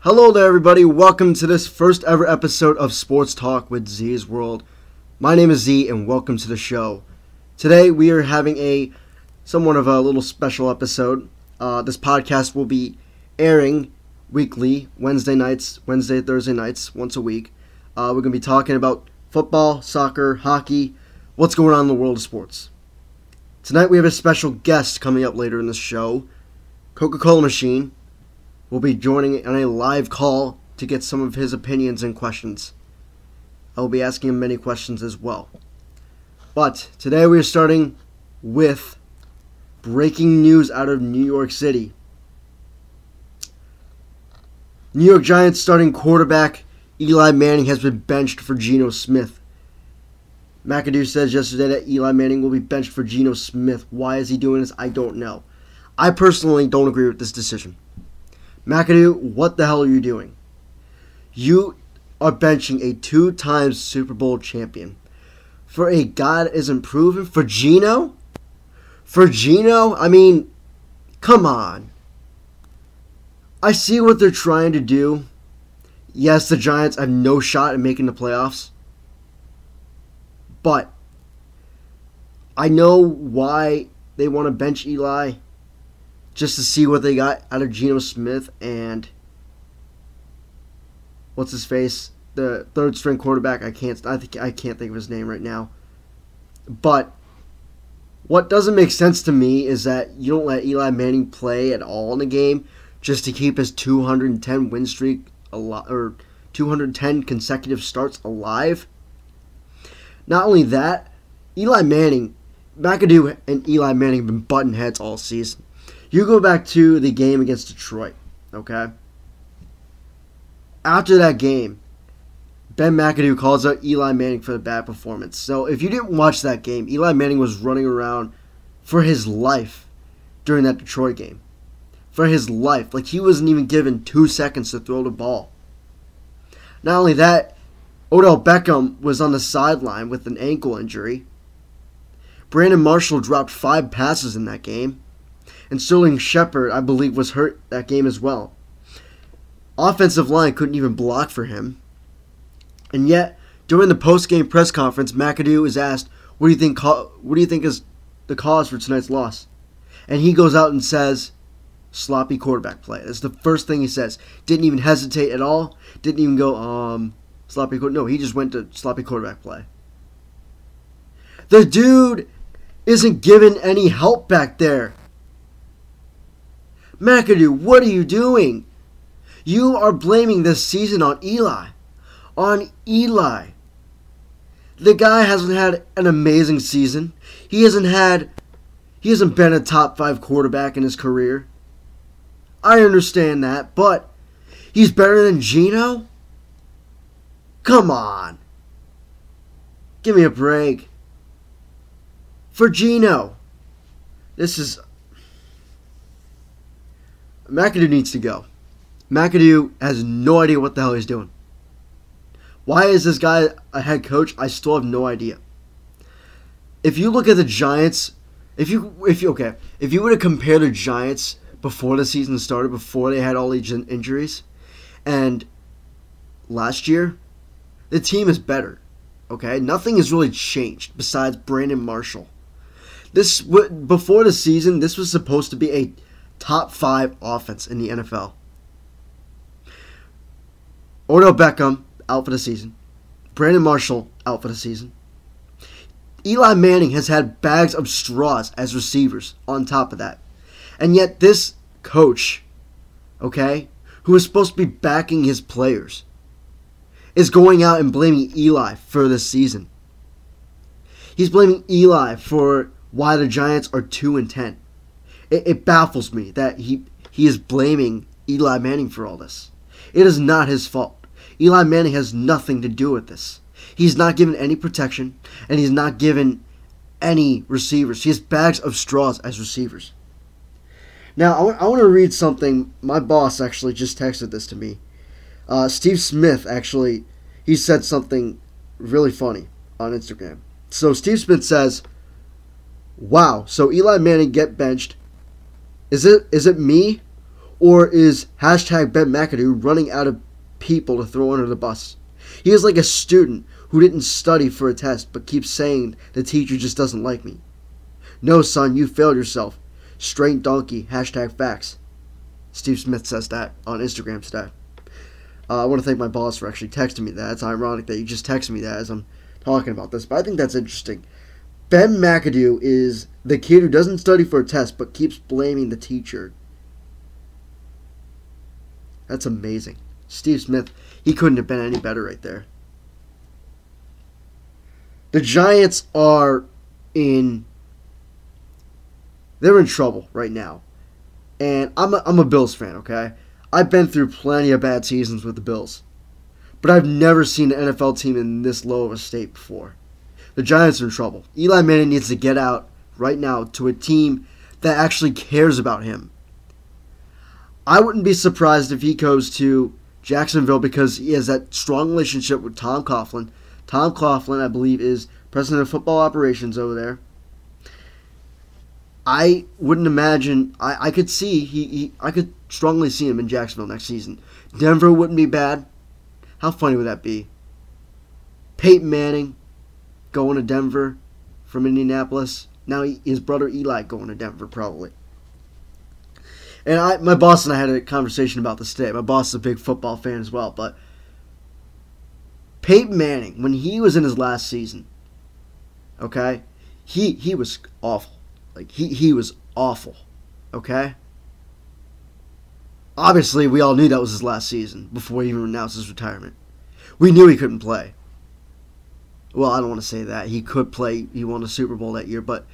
Hello there, everybody. Welcome to this first ever episode of Sports Talk with Z's World. My name is Z, and welcome to the show. Today, we are having somewhat of a little special episode. This podcast will be airing weekly, Thursday nights, once a week. We're going to be talking about football, soccer, hockey, what's going on in the world of sports. Tonight, we have a special guest coming up later in the show. Cococolamachine will be joining on a live call to get some of his opinions and questions. I will be asking him many questions as well. But today we are starting with breaking news out of New York City. New York Giants starting quarterback Eli Manning has been benched for Geno Smith. McAdoo says yesterday that Eli Manning will be benched for Geno Smith. Why is he doing this? I don't know. I personally don't agree with this decision. McAdoo, what the hell are you doing? You are benching a two-time Super Bowl champion for a guy that isn't proven? For Geno? For Geno? I mean, come on. I see what they're trying to do. Yes, the Giants have no shot at making the playoffs. But I know why they want to bench Eli. Just to see what they got out of Geno Smith and what's his face, the third string quarterback. I can't think of his name right now. But what doesn't make sense to me is that you don't let Eli Manning play at all in the game just to keep his 210 win streak or 210 consecutive starts alive. Not only that, McAdoo and Eli Manning have been butting heads all season. You go back to the game against Detroit, okay? After that game, Ben McAdoo calls out Eli Manning for the bad performance. So if you didn't watch that game, Eli Manning was running around for his life during that Detroit game. For his life. Like, he wasn't even given 2 seconds to throw the ball. Not only that, Odell Beckham was on the sideline with an ankle injury. Brandon Marshall dropped 5 passes in that game. And Sterling Shepard, I believe, was hurt that game as well. Offensive line couldn't even block for him. And yet, during the post-game press conference, McAdoo is asked, what do you think is the cause for tonight's loss? And he goes out and says, sloppy quarterback play. That's the first thing he says. Didn't even hesitate at all. Didn't even go, sloppy quarterback. No, he just went to sloppy quarterback play. The dude isn't given any help back there. McAdoo, what are you doing? You are blaming this season on Eli. On Eli. The guy hasn't had an amazing season. He hasn't been a top 5 quarterback in his career. I understand that, but he's better than Geno? Come on. Give me a break. For Geno. McAdoo needs to go. McAdoo has no idea what the hell he's doing. Why is this guy a head coach? I still have no idea. If you look at the Giants, if you were to compare the Giants before the season started, before they had all these injuries, and last year, the team is better. Okay, nothing has really changed besides Brandon Marshall. Before the season, this was supposed to be a top 5 offense in the NFL. Odell Beckham out for the season. Brandon Marshall out for the season. Eli Manning has had bags of straws as receivers on top of that. And yet this coach, okay, who is supposed to be backing his players, is going out and blaming Eli for this season. He's blaming Eli for why the Giants are 2-10. It baffles me that he is blaming Eli Manning for all this. It is not his fault. Eli Manning has nothing to do with this. He's not given any protection, and he's not given any receivers. He has bags of straws as receivers. Now, I want to read something. My boss actually just texted this to me. Steve Smith, actually, he said something really funny on Instagram. So Steve Smith says, wow, so Eli Manning get benched. Is it me? Or is hashtag Ben McAdoo running out of people to throw under the bus? He is like a student who didn't study for a test but keeps saying the teacher just doesn't like me. No, son, you failed yourself. Straight donkey, hashtag facts. Steve Smith says that on Instagram today. I want to thank my boss for actually texting me that. It's ironic that you just texted me that as I'm talking about this, but I think that's interesting. Ben McAdoo is the kid who doesn't study for a test but keeps blaming the teacher. That's amazing. Steve Smith, he couldn't have been any better right there. The Giants are they're in trouble right now. And I'm a Bills fan, okay? I've been through plenty of bad seasons with the Bills. But I've never seen an NFL team in this low of a state before. The Giants are in trouble. Eli Manning needs to get out right now to a team that actually cares about him. I wouldn't be surprised if he goes to Jacksonville because he has that strong relationship with Tom Coughlin. Tom Coughlin, I believe, is president of football operations over there. I wouldn't imagine. I could see I could strongly see him in Jacksonville next season. Denver wouldn't be bad. How funny would that be? Peyton Manning going to Denver from Indianapolis. Now his brother Eli going to Denver probably. And my boss and I had a conversation about this today. My boss is a big football fan as well, but Peyton Manning, when he was in his last season, okay, he was awful. Like he was awful. Okay? Obviously, we all knew that was his last season before he even announced his retirement. We knew he couldn't play. Well, I don't want to say that. He could play. He won a Super Bowl that year, but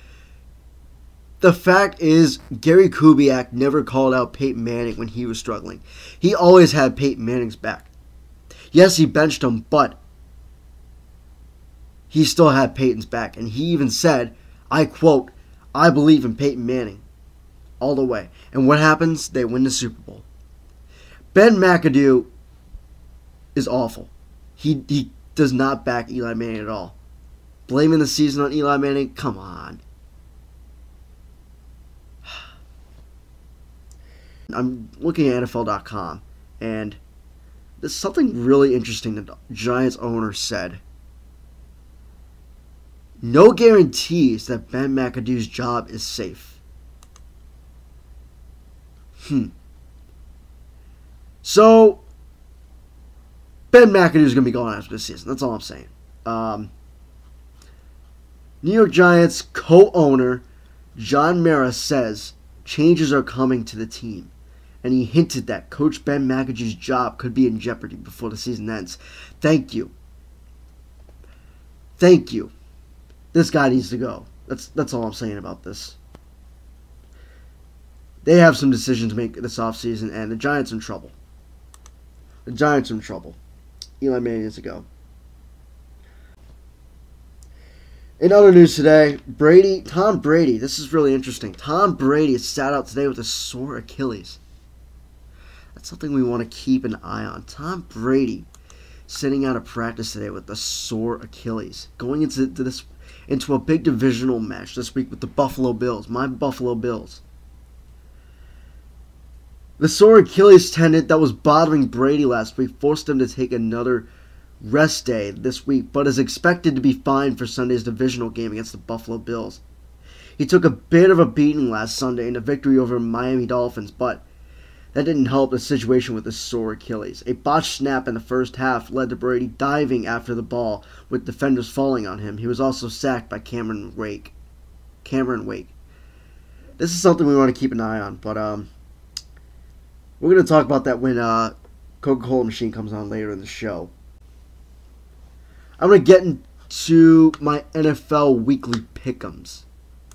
the fact is, Gary Kubiak never called out Peyton Manning when he was struggling. He always had Peyton Manning's back. Yes, he benched him, but he still had Peyton's back. And he even said, I quote, I believe in Peyton Manning all the way. And what happens? They win the Super Bowl. Ben McAdoo is awful. He does not back Eli Manning at all. Blaming the season on Eli Manning? Come on. I'm looking at NFL.com, and there's something really interesting that the Giants owner said. No guarantees that Ben McAdoo's job is safe. So, Ben McAdoo's going to be gone after this season. That's all I'm saying. New York Giants co-owner John Mara says changes are coming to the team. And he hinted that Coach Ben McAdoo's job could be in jeopardy before the season ends. Thank you. Thank you. This guy needs to go. That's all I'm saying about this. They have some decisions to make this offseason, and the Giants are in trouble. The Giants are in trouble. Eli Manning needs to go. In other news today, Tom Brady, this is really interesting. Tom Brady is sat out today with a sore Achilles. That's something we want to keep an eye on. Tom Brady sitting out of practice today with a sore Achilles. Going into a big divisional match this week with the Buffalo Bills. My Buffalo Bills. The sore Achilles tendon that was bothering Brady last week forced him to take another rest day this week, but is expected to be fine for Sunday's divisional game against the Buffalo Bills. He took a bit of a beating last Sunday in a victory over Miami Dolphins, but that didn't help the situation with his sore Achilles. A botched snap in the first half led to Brady diving after the ball, with defenders falling on him. He was also sacked by Cameron Wake. This is something we want to keep an eye on, but we're going to talk about that when Cococolamachine comes on later in the show. I'm going to get into my NFL weekly pick'ems.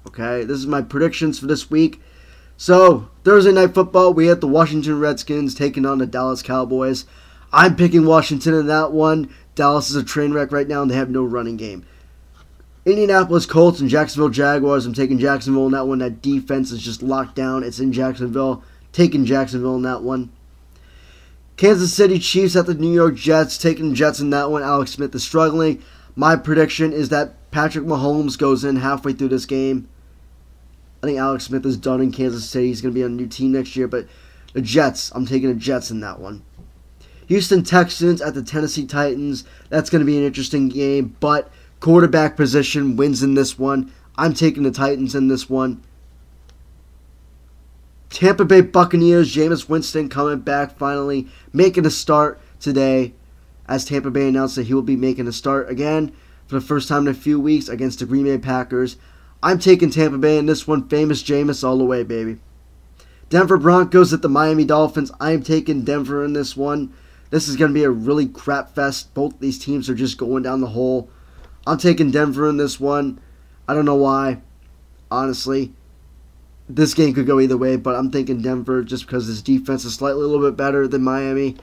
Okay, this is my predictions for this week. So, Thursday Night Football, we had the Washington Redskins taking on the Dallas Cowboys. I'm picking Washington in that one. Dallas is a train wreck right now, and they have no running game. Indianapolis Colts and Jacksonville Jaguars, I'm taking Jacksonville in that one. That defense is just locked down. It's in Jacksonville. Taking Jacksonville in that one. Kansas City Chiefs at the New York Jets, taking Jets in that one. Alex Smith is struggling. My prediction is that Patrick Mahomes goes in halfway through this game. I think Alex Smith is done in Kansas City. He's going to be on a new team next year, but The Jets. I'm taking the Jets in that one. Houston Texans at the Tennessee Titans. That's going to be an interesting game, but quarterback position wins in this one. I'm taking the Titans in this one. Tampa Bay Buccaneers. Jameis Winston coming back finally, making a start today, as Tampa Bay announced that he will be making a start again for the first time in a few weeks against the Green Bay Packers. I'm taking Tampa Bay in this one. Famous Jameis all the way, baby. Denver Broncos at the Miami Dolphins. I'm taking Denver in this one. This is going to be a really crap fest. Both these teams are just going down the hole. I'm taking Denver in this one. I don't know why. Honestly, this game could go either way, but I'm thinking Denver just because his defense is slightly a little bit better than Miami.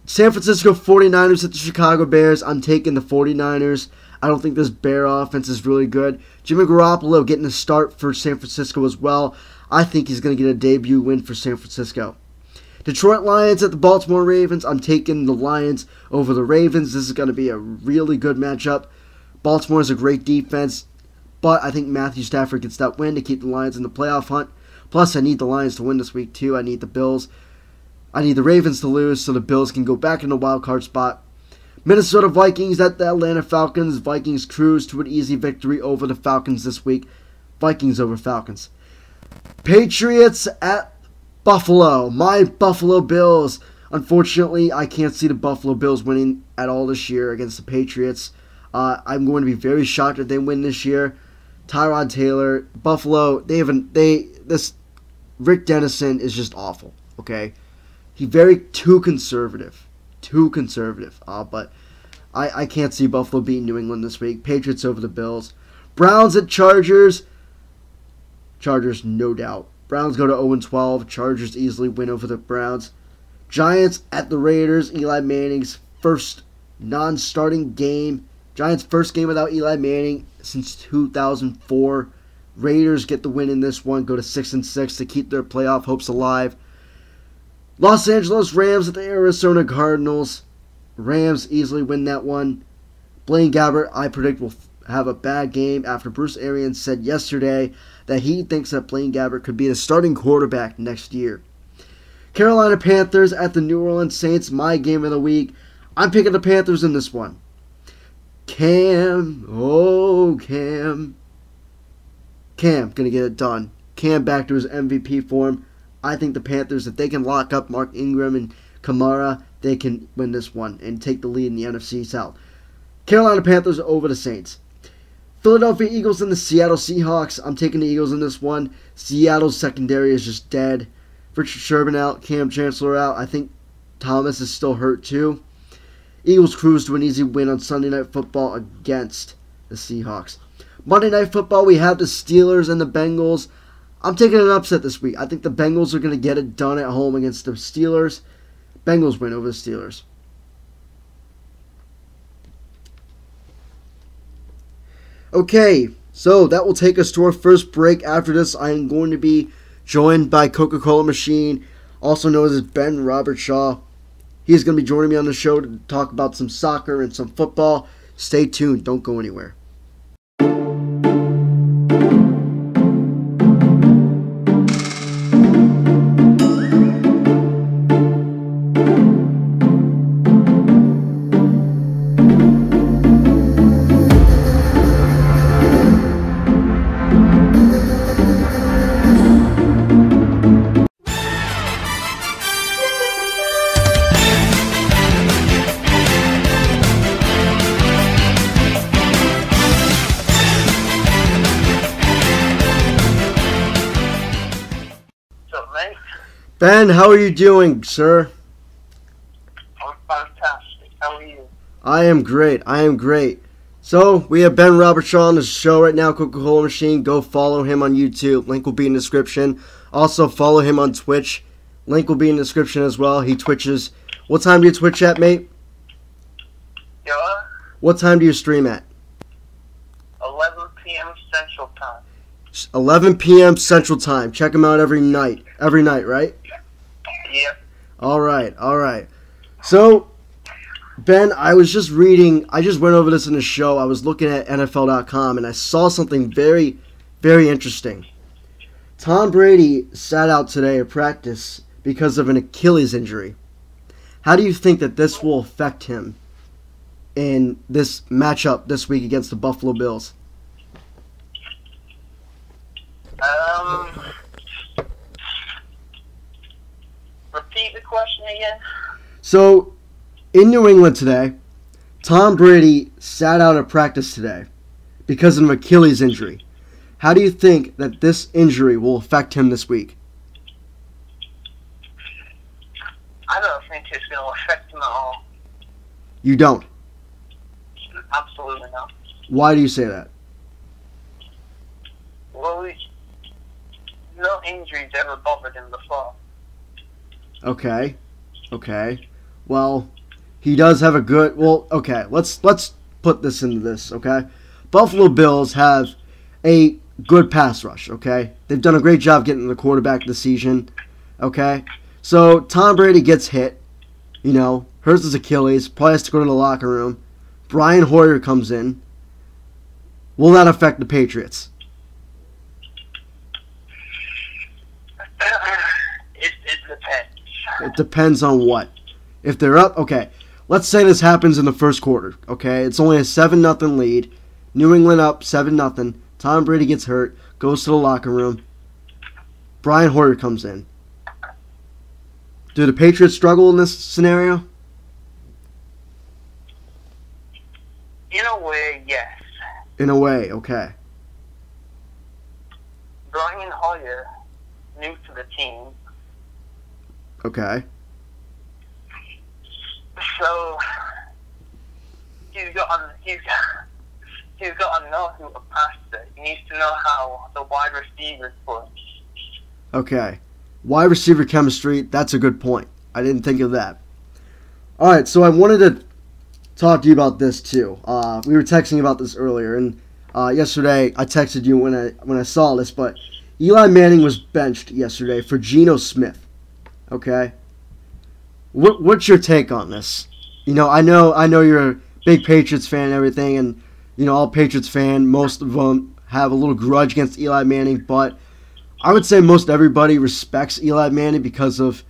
San Francisco 49ers at the Chicago Bears. I'm taking the 49ers. I don't think this Bear offense is really good. Jimmy Garoppolo getting a start for San Francisco as well. I think he's going to get a debut win for San Francisco. Detroit Lions at the Baltimore Ravens. I'm taking the Lions over the Ravens. This is going to be a really good matchup. Baltimore is a great defense, but I think Matthew Stafford gets that win to keep the Lions in the playoff hunt. Plus, I need the Lions to win this week too. I need the Bills. I need the Ravens to lose so the Bills can go back in the wild card spot. Minnesota Vikings at the Atlanta Falcons. Vikings cruise to an easy victory over the Falcons this week. Vikings over Falcons. Patriots at Buffalo. My Buffalo Bills. Unfortunately, I can't see the Buffalo Bills winning at all this year against the Patriots. I'm going to be very shocked if they win this year. Tyrod Taylor, Buffalo, this Rick Dennison is just awful, okay? He's too conservative. But I can't see Buffalo beating New England this week. Patriots over the Bills. Browns at Chargers. Chargers, no doubt. Browns go to 0-12. Chargers easily win over the Browns. Giants at the Raiders. Eli Manning's first non-starting game. Giants' first game without Eli Manning since 2004. Raiders get the win in this one. Go to 6-6 to keep their playoff hopes alive. Los Angeles Rams at the Arizona Cardinals. Rams easily win that one. Blaine Gabbert, I predict, will have a bad game after Bruce Arians said yesterday that he thinks that Blaine Gabbert could be the starting quarterback next year. Carolina Panthers at the New Orleans Saints, my game of the week. I'm picking the Panthers in this one. Cam, gonna get it done. Cam back to his MVP form. I think the Panthers, if they can lock up Mark Ingram and Kamara, they can win this one and take the lead in the NFC South. Carolina Panthers over the Saints. Philadelphia Eagles and the Seattle Seahawks. I'm taking the Eagles in this one. Seattle's secondary is just dead. Richard Sherman out, Cam Chancellor out. I think Thomas is still hurt too. Eagles cruise to an easy win on Sunday Night Football against the Seahawks. Monday Night Football, we have the Steelers and the Bengals. I'm taking an upset this week. I think the Bengals are going to get it done at home against the Steelers. Bengals win over the Steelers. Okay, so that will take us to our first break. After this, I am going to be joined by Coca-Cola also known as Ben Robert Shaw. He's going to be joining me on the show to talk about some soccer and some football. Stay tuned. Don't go anywhere. Ben, how are you doing, sir? I'm fantastic. How are you? I am great. So, we have Ben Robert Shaw on the show right now, Coca-Cola Machine. Go follow him on YouTube. Link will be in the description. Also, follow him on Twitch. Link will be in the description as well. He twitches. What time do you Twitch at, mate? Yeah? What time do you stream at? 11 p.m. Central Time. 11 p.m. Central Time. Check him out every night. Every night, right? Yep. All right. So, Ben, I was just reading, I just went over this in the show. I was looking at NFL.com and I saw something very, very interesting. Tom Brady sat out today at practice because of an Achilles injury. How do you think that this will affect him in this matchup this week against the Buffalo Bills? Repeat the question again. So, in New England today, Tom Brady sat out at practice today because of an Achilles injury. How do you think that this injury will affect him this week? I don't think it's going to affect him at all. You don't? Absolutely not. Why do you say that? Well, no injuries ever bothered him before. Okay. Well, he does have a good... Well, okay, let's put this into this, okay? Buffalo Bills have a good pass rush, okay? They've done a great job getting the quarterback this season, okay? So, Tom Brady gets hit, hurts his Achilles, probably has to go to the locker room. Brian Hoyer comes in. Will that affect the Patriots? It depends. It depends on what. If they're up, okay. Let's say this happens in the first quarter, okay? It's only a 7-0 lead. New England up 7-0. Tom Brady gets hurt, goes to the locker room. Brian Hoyer comes in. Do the Patriots struggle in this scenario? In a way, yes. In a way, okay. Brian Hoyer, new to the team. Okay. So he's got to know who to pass it. He needs to know how the wide receivers play. Okay. Wide receiver chemistry, that's a good point. I didn't think of that. All right, so I wanted to talk to you about this too. We were texting about this earlier, and yesterday I texted you when I saw this, but Eli Manning was benched yesterday for Geno Smith. Okay? What's your take on this? I know you're a big Patriots fan and everything, and all Patriots fan, most of them have a little grudge against Eli Manning, but I would say most everybody respects Eli Manning because of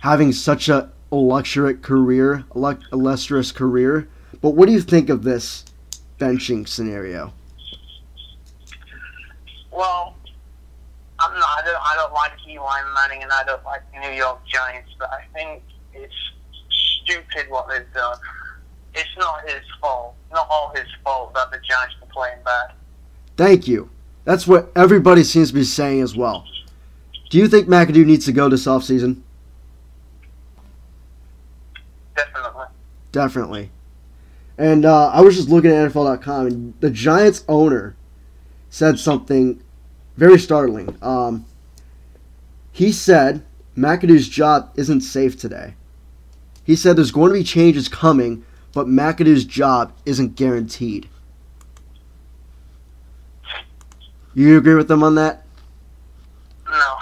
having such a illustrious career. But what do you think of this benching scenario? Well, I don't like Eli Manning and I don't like the New York Giants, but I think it's stupid what they've done. It's not his fault. Not all his fault that the Giants are playing bad. Thank you. That's what everybody seems to be saying as well. Do you think McAdoo needs to go this offseason? Definitely. And I was just looking at NFL.com, and the Giants owner said something very startling. He said McAdoo's job isn't safe today. He said there's going to be changes coming, but McAdoo's job isn't guaranteed. You agree with them on that? No.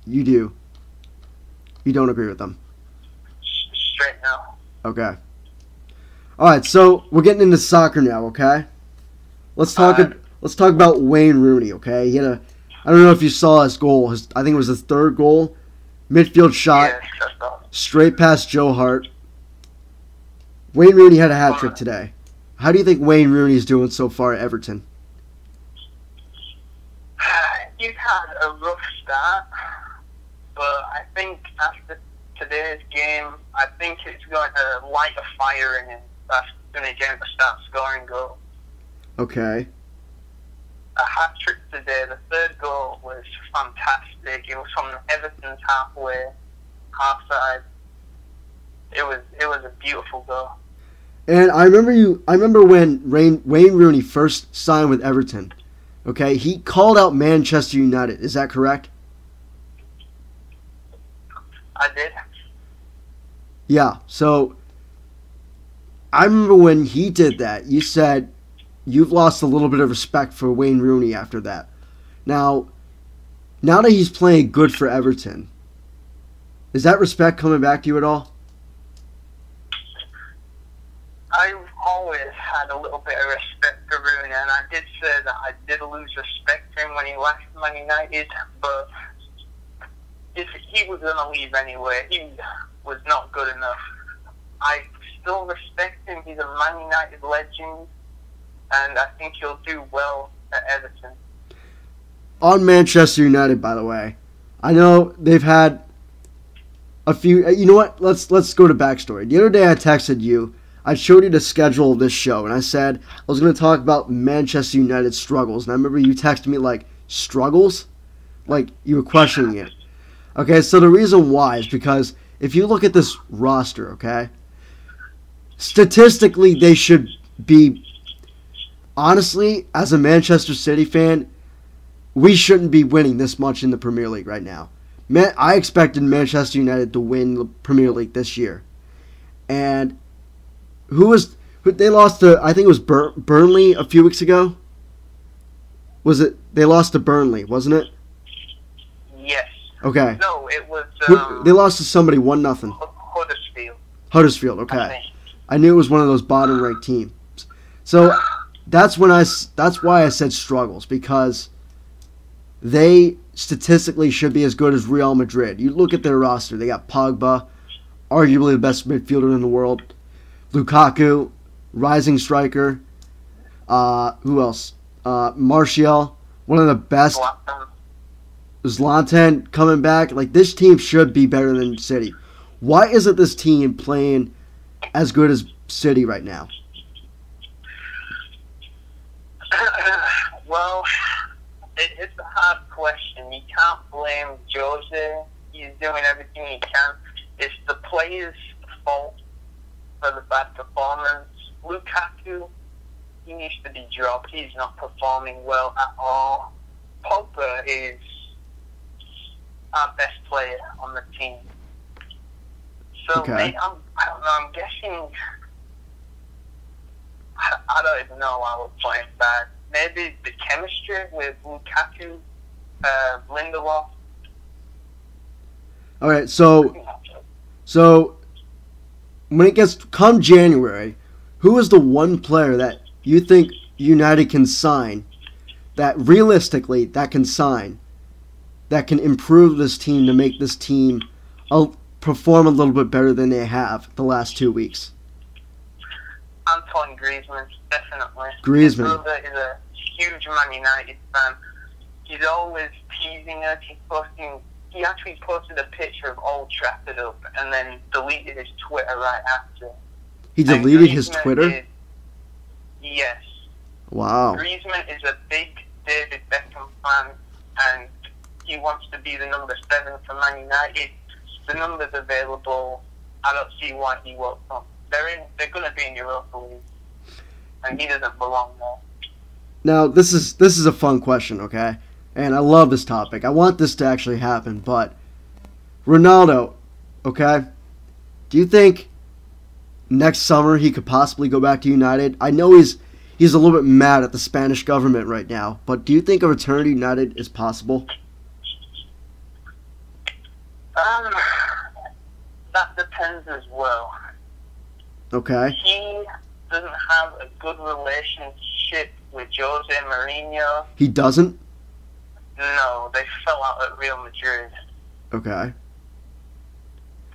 You do. You don't agree with them? Straight no. Okay. All right, so we're getting into soccer now, okay? Let's talk about Wayne Rooney, okay? He had I don't know if you saw his goal. I think it was his third goal. Midfield shot, straight past Joe Hart. Wayne Rooney had a hat trick today. How do you think Wayne Rooney is doing so far at Everton? He's had a rough start, but I think after today's game, I think it's going to light a fire in him. That's going to get him to start scoring goals. Okay. A hat trick today. The third goal was fantastic. It was from Everton's half side. It was a beautiful goal. And I remember when Wayne Rooney first signed with Everton. Okay, he called out Manchester United. Is that correct? I did. Yeah, so I remember when he did that, you said you've lost a little bit of respect for Wayne Rooney after that. Now that he's playing good for Everton, is that respect coming back to you at all? I've always had a little bit of respect for Rooney, and I did say that I did lose respect for him when he left Man United, but if he was going to leave anyway, he was not good enough. I still respect him. He's a Man United legend, and I think he'll do well at Everton. On Manchester United, by the way, I know they've had a few. You know what? Let's go to backstory. The other day, I texted you. I showed you the schedule of this show, and I said I was going to talk about Manchester United's struggles. And I remember you texted me like, struggles? Like you were questioning it. Okay, so the reason why is because if you look at this roster, okay, statistically they should be, honestly, as a Manchester City fan, we shouldn't be winning this much in the Premier League right now. I expected Manchester United to win the Premier League this year. And they lost to, I think it was Burnley a few weeks ago? Was it? They lost to Burnley, wasn't it? Yes. Okay. No, it was... they lost to somebody 1-0. Huddersfield. Huddersfield, okay. I knew it was one of those bottom-ranked teams. So that's why I said struggles, because they statistically should be as good as Real Madrid. You look at their roster. They got Pogba, arguably the best midfielder in the world. Lukaku, rising striker. Who else? Martial, one of the best. Zlatan coming back. Like, this team should be better than City. Why isn't this team playing as good as City right now? Well, it's a hard question. You can't blame Jose. He's doing everything he can. It's the players' fault for the bad performance. Lukaku, he needs to be dropped. He's not performing well at all. Pogba is our best player on the team. So, okay. I don't know, I'm guessing... I don't even know why we're playing bad. Maybe the chemistry with Lukaku, Lindelof. All right, so when it gets come January, who is the one player that you think United can sign, that realistically that can sign, that can improve this team to make this team perform a little bit better than they have the last 2 weeks? Antoine Griezmann, definitely. Griezmann. My brother is a huge Man United fan. He's always teasing us. He actually posted a picture of Old Trafford up and then deleted his Twitter right after. He deleted his Twitter? Yes. Wow. Griezmann is a big David Beckham fan, and he wants to be the number 7 for Man United. The number's available. I don't see why he won't come. They're going to be in Europa League, and he doesn't belong there. Now, this is a fun question, okay? And I love this topic. I want this to actually happen, but Ronaldo, okay? Do you think next summer he could possibly go back to United? I know he's a little bit mad at the Spanish government right now, but do you think a return to United is possible? That depends as well. Okay. He doesn't have a good relationship with Jose Mourinho. He doesn't? No, they fell out at Real Madrid. Okay.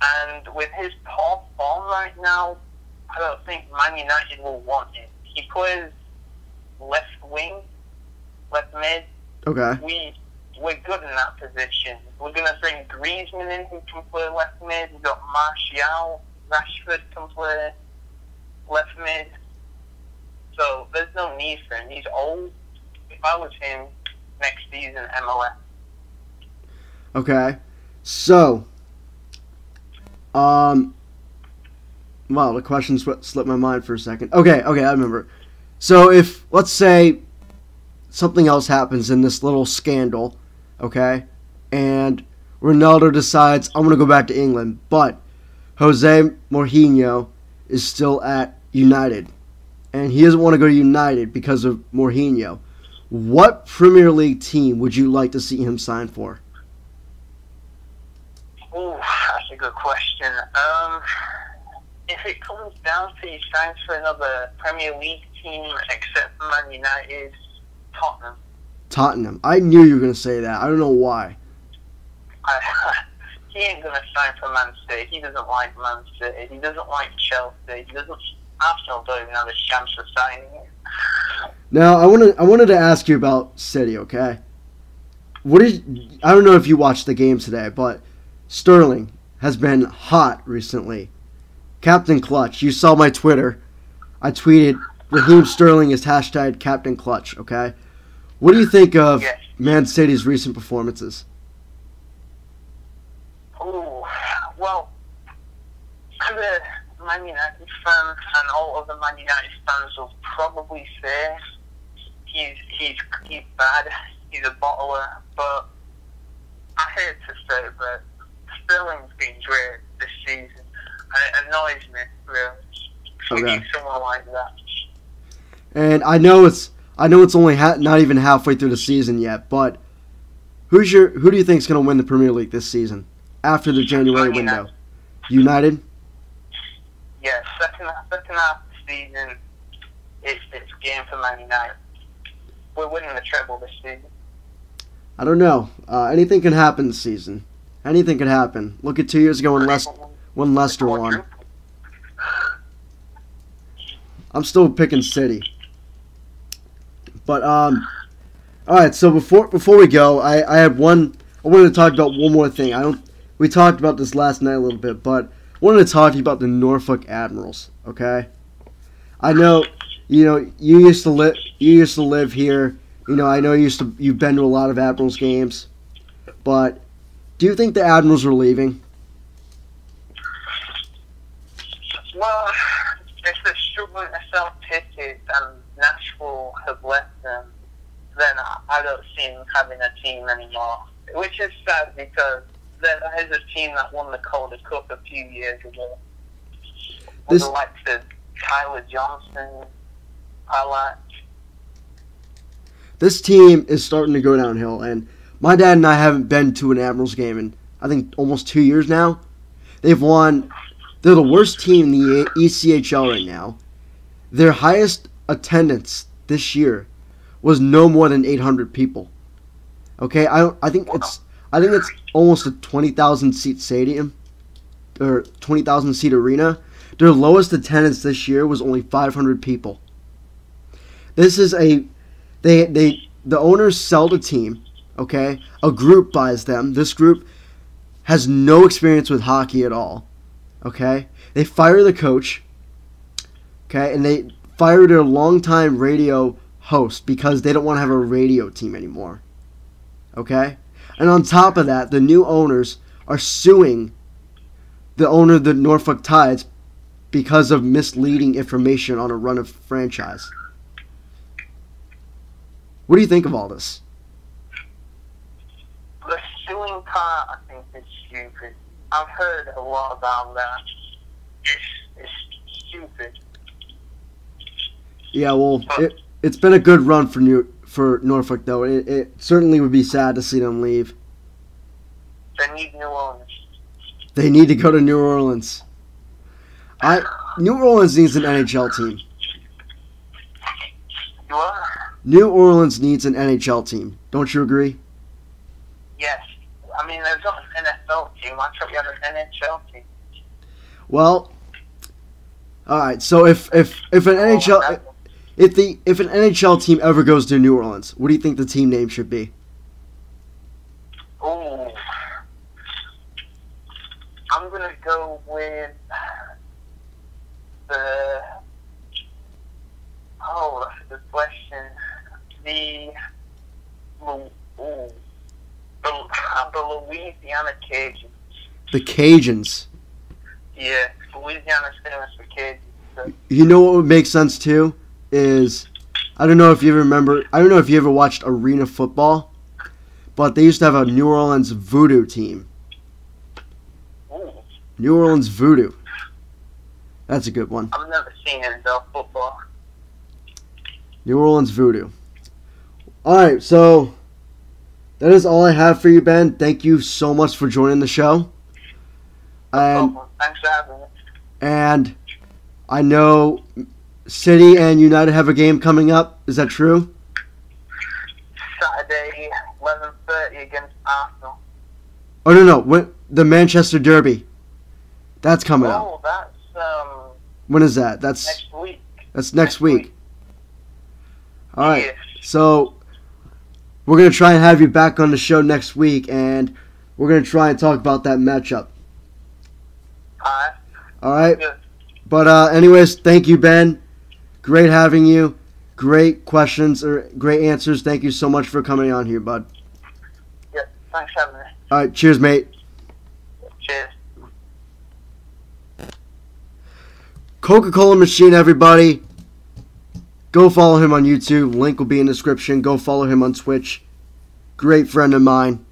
And with his poor form right now, I don't think Man United will want him. He plays left wing, left mid. Okay. We're good in that position. We're going to bring Griezmann in, who can play left mid. We've got Martial. Rashford can play left mid. So there's no need for him. He's old. If I was him, next season, MLS. Okay. So, wow, the question slipped my mind for a second. Okay, I remember. So if, let's say, something else happens in this little scandal, okay, and Ronaldo decides, I'm going to go back to England, but Jose Mourinho is still at United, and he doesn't want to go to United because of Mourinho. What Premier League team would you like to see him sign for? Oh, that's a good question. If it comes down to he signs for another Premier League team except Man United, Tottenham. Tottenham. I knew you were going to say that. I don't know why. He ain't going to sign for Man City. He doesn't like Man City. He doesn't like Chelsea. He doesn't. Arsenal don't even have a chance of signing him. Now, I wanted to ask you about City, okay? I don't know if you watched the game today, but Sterling has been hot recently. Captain Clutch. You saw my Twitter. I tweeted, Raheem Sterling is hashtag Captain Clutch, okay? What do you think of Man City's recent performances? Ooh, well, I'm a Man United fan, and all of the Man United fans will probably say he's bad, he's a bottler, but I hate to say it, but Sterling's been great this season, and it annoys me, really. We need someone like that. And I know it's only not even halfway through the season yet, but who do you think is going to win the Premier League this season after the January window? United? Yeah, second half of the season, it's game for Man United. We're winning the treble this season. I don't know. Anything can happen this season. Anything can happen. Look at 2 years ago when Leicester won. I'm still picking City. But all right. So before we go, I wanted to talk about one more thing. We talked about this last night a little bit, but I wanted to talk to you about the Norfolk Admirals. Okay. I know you used to live here. I know you've been to a lot of Admirals games, but do you think the Admirals are leaving? Well, if they're struggling to sell tickets and Nashville have left them, then I don't see them having a team anymore. Which is sad because there is a team that won the Calder Cup a few years ago. With the likes of Tyler Johnson, This team is starting to go downhill, and my dad and I haven't been to an Admirals game in, I think, almost 2 years now. They're the worst team in the ECHL right now. Their highest attendance this year was no more than 800 people. Okay, I think it's almost a 20,000 seat stadium or 20,000 seat arena. Their lowest attendance this year was only 500 people. This is the owners sell the team, okay? A group buys them. This group has no experience with hockey at all, okay? They fire the coach, okay? And they fire their longtime radio host because they don't want to have a radio team anymore, okay? And on top of that, the new owners are suing the owner of the Norfolk Tides because of misleading information on a run of franchise. What do you think of all this? The suing part, I think, is stupid. I've heard a lot about that. It's stupid. Yeah, well, it's been a good run for Norfolk, though. It certainly would be sad to see them leave. They need New Orleans. They need to go to New Orleans. New Orleans needs an NHL team. What? New Orleans needs an NHL team. Don't you agree? Yes. I mean, there's not an NFL team. Why can't we have an NHL team? Well, all right. So if an NHL team ever goes to New Orleans, what do you think the team name should be? Ooh. I'm gonna go with that's a good question. The Louisiana Cajuns. The Cajuns. Yeah, Louisiana's famous for Cajuns. So. You know what would make sense too is I don't know if you ever watched arena football, but they used to have a New Orleans Voodoo team. Ooh. New Orleans Voodoo. That's a good one. I've never seen NFL football. New Orleans Voodoo. Alright, so that is all I have for you, Ben. Thank you so much for joining the show. Thanks for having me. And I know City and United have a game coming up. Is that true? Saturday. Saturday, 11:30 against Arsenal. Oh, no. When, the Manchester Derby. That's coming up. Oh, that's When is that? That's next week. That's next week. All right. Yes. So we're going to try and have you back on the show next week, and we're going to try and talk about that matchup. Alright. All right. Good. But anyways, thank you, Ben. Great having you. Great questions or great answers. Thank you so much for coming on here, bud. Yeah, thanks for having me. All right. Cheers, mate. Cheers. Coca-Cola Machine, everybody. Go follow him on YouTube. Link will be in the description. Go follow him on Twitch. Great friend of mine.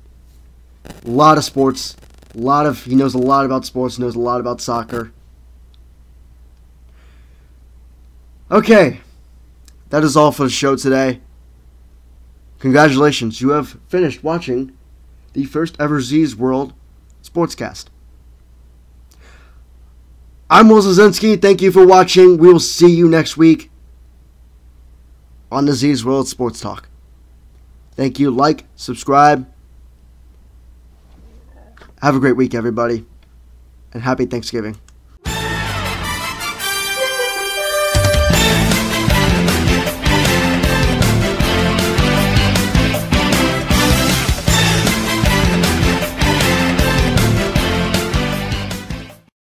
A lot of sports. He knows a lot about sports. Knows a lot about soccer. Okay. That is all for the show today. Congratulations. You have finished watching the first ever Z's World Sportscast. I'm Will Zazinski. Thank you for watching. We will see you next week on the Z's World Sports Talk. Thank you. Like, subscribe. Have a great week, everybody. And happy Thanksgiving.